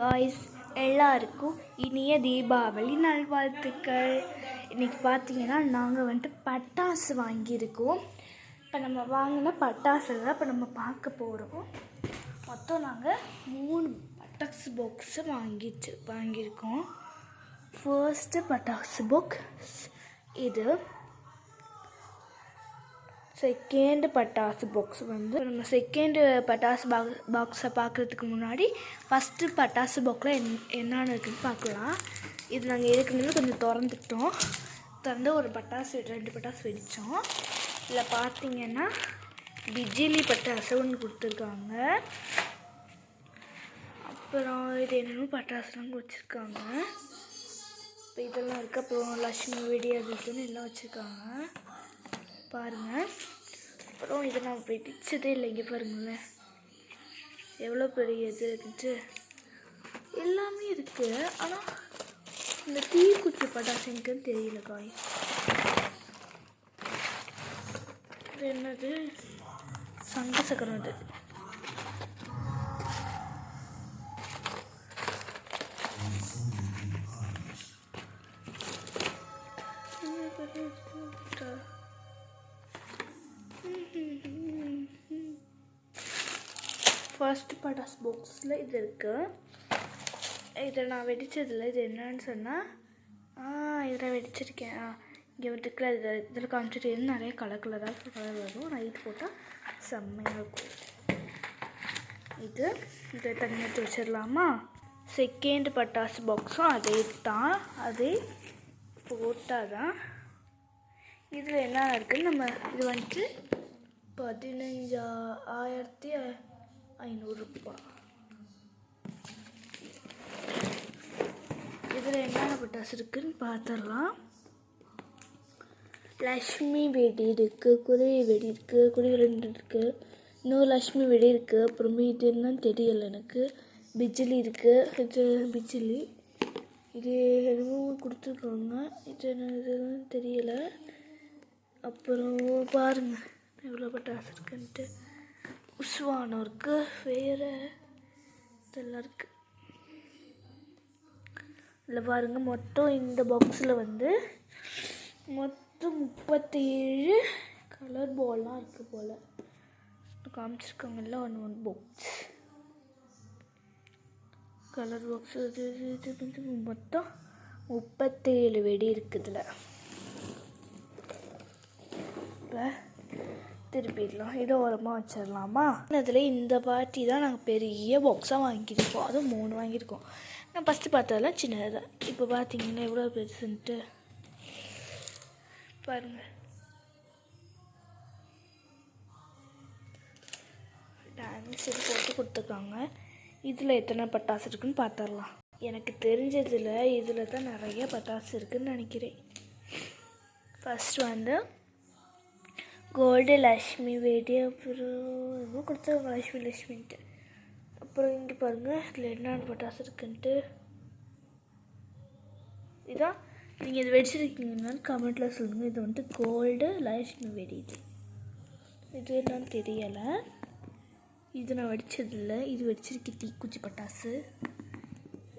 Guys, எல்லாருக்கும் இனிய தீபாவளி நல்வாழ்த்துக்கள். இன்றைக்கி பார்த்தீங்கன்னா நாங்கள் பட்டாசு வாங்கியிருக்கோம். இப்போ நம்ம வாங்கின பட்டாசு தான் இப்போ நம்ம பார்க்க போகிறோம். மொத்தம் நாங்கள் 3 பட்டாசு பாக்ஸு வாங்கியிருக்கோம். ஃபர்ஸ்ட்டு பட்டாசு பாக்ஸ் இது. செகண்ட் பட்டாசு பாக்ஸ் நம்ம செகண்டு பட்டாசு பாக்ஸை பார்க்குறதுக்கு முன்னாடி ஃபஸ்ட்டு பட்டாசு பாக்ஸில் என்னென்ன இருக்குதுன்னு பார்க்கலாம். இது நாங்கள் ஏற்கனவே கொஞ்சம் திறந்து ஒரு பட்டாசு 2 பட்டாசு வெடித்தோம். இதில் பார்த்தீங்கன்னா பிஜிலி பட்டாசு ஒன்று கொடுத்துருக்காங்க. அப்புறம் இது என்னென்ன பட்டாசுலாம் வச்சுருக்காங்க. இப்போ இதெல்லாம் இருக்குது. அப்புறம் லக்ஷ்மி வெடி அதுன்னு எல்லாம் வச்சுருக்காங்க பாருங்கள். அப்புறம் இதை நான் வெடிச்சதே இல்லை. இங்கே பாருங்களேன் எவ்வளோ பெரிய இது இருந்துச்சு. எல்லாமே இருக்குது. ஆனால் இந்த தீக்குச்சி பட்டாசு எனக்குன்னு தெரியல காய். இது என்னது? சங்கு சக்கரம். இது ஃபர்ஸ்ட் பட்டாசு பாக்ஸில் இது இருக்குது. இதை நான் வெடித்ததில்லை. இது என்னன்னு சொன்னால் இதில் வெடிச்சிருக்கேன். இங்கே வந்துருக்குற இதில் காமிச்சிட்டு நிறைய கலர் வரும். நைட் போட்டால் செம்மையாக இருக்கும். இதை தனியாக வச்சிடலாமா? செகண்ட் பட்டாசு பாக்ஸும் அதே போட்டால் தான். இதில் என்ன இருக்குதுன்னு நம்ம இது 15,500 ரூபாய். இதில் என்னென்ன பட்டாசு இருக்குதுன்னு பார்த்துடலாம். லக்ஷ்மி வெடி இருக்குது, குருவி வெடி இருக்குது, குருவி 2 இருக்குது, இன்னொரு லக்ஷ்மி வெடி இருக்குது. அப்புறமே இது என்னன்னு தெரியலை எனக்கு. பிஜிலி இருக்குது. இது பிஜிலி. இது எதுவும் கொடுத்துருக்காங்க. இது என்னன்னு தெரியலை. அப்புறம் பாருங்கள் எவ்வளோ பட்டாசு இருக்குன்ட்டு. உஸ்வானம் இருக்குது. வேறு இதெல்லாம் இருக்குது. இதில் பாருங்கள் மொத்தம் இந்த பாக்ஸில் மொத்தம் 37 கலர் பால்லாம் இருக்குது போல். காமிச்சிருக்காங்கல்ல ஒன்று பாக்ஸ் கலர் பாக்ஸ். இது மொத்தம் 37 வெடி இருக்குதுல. இப்போ திருப்பிடலாம். இதை ஓரமாக வச்சிடலாமா? அதில் இந்த பாட்டி தான் நாங்கள் பெரிய பாக்ஸாக வாங்கியிருக்கோம். அதுவும் 3 வாங்கியிருக்கோம். நான் ஃபஸ்ட்டு பார்த்ததெல்லாம் சின்னதாக. இப்போ பார்த்தீங்கன்னா எவ்வளோ பெருசுன்ட்டு பாருங்கள். டான்ஸ் இது போட்டு கொடுத்துருக்காங்க. இதில் எத்தனை பட்டாசு இருக்குன்னு பார்த்துடலாம். எனக்கு தெரிஞ்சதில் இதில் தான் நிறைய பட்டாசு இருக்குதுன்னு நினைக்கிறேன். ஃபஸ்ட்டு கோல்டு லக்ஷ்மி வெடி. அப்புறம் எதுவும் கொடுத்தாங்க லக்ஷ்மின்ட்டு. அப்புறம் இங்கே பாருங்கள் இதில் என்னென்ன பட்டாசு இருக்குன்ட்டு. இதான் நீங்கள் இது வெடிச்சிருக்கீங்கன்னு கமெண்ட்டில் சொல்லுங்கள். இது கோல்டு லக்ஷ்மி வெடி. இது என்னன்னு தெரியலை. இது நான் வெடிச்சதில்லை. இது வெடிச்சிருக்கேன் தீக்குச்சி பட்டாசு.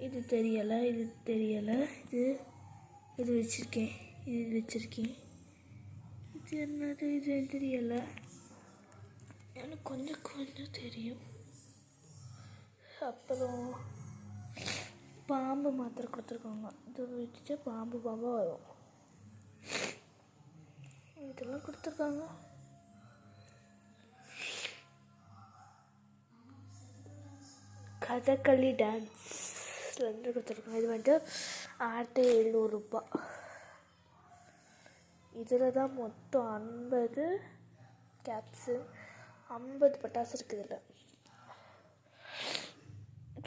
இது தெரியலை. இது வச்சுருக்கேன். இது என்னது? இது தெரியலை. எனக்கு கொஞ்சம் தெரியும். அப்புறம் பாம்பு மாத்திரை கொடுத்துருக்காங்க. இது வச்சுட்டு பாம்பு வரும். இதெல்லாம் கொடுத்துருக்காங்க. கதகளி டான்ஸ் கொடுத்துருக்காங்க. இது 1700 ரூபாய். இதில் தான் மொத்தம் 50 கேப்ஸு, 50 பட்டாசு இருக்குது. இதில்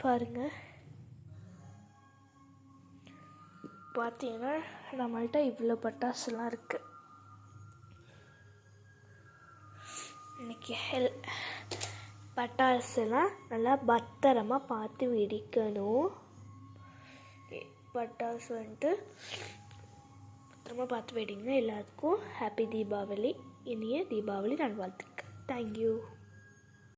பாருங்கள். பார்த்தீங்கன்னா நம்மள்கிட்ட இவ்வளோ பட்டாசுலாம் இருக்குது. இன்றைக்கி பட்டாசுலாம் நல்லா பத்திரமாக பார்த்து வெடிக்கணும். பட்டாசு பத்திரமா பார்த்து வெடிங்க. எல்லாத்துக்கும் ஹாப்பி தீபாவளி. இனிய தீபாவளி நல்வாழ்த்துக்கள். தேங்க்யூ.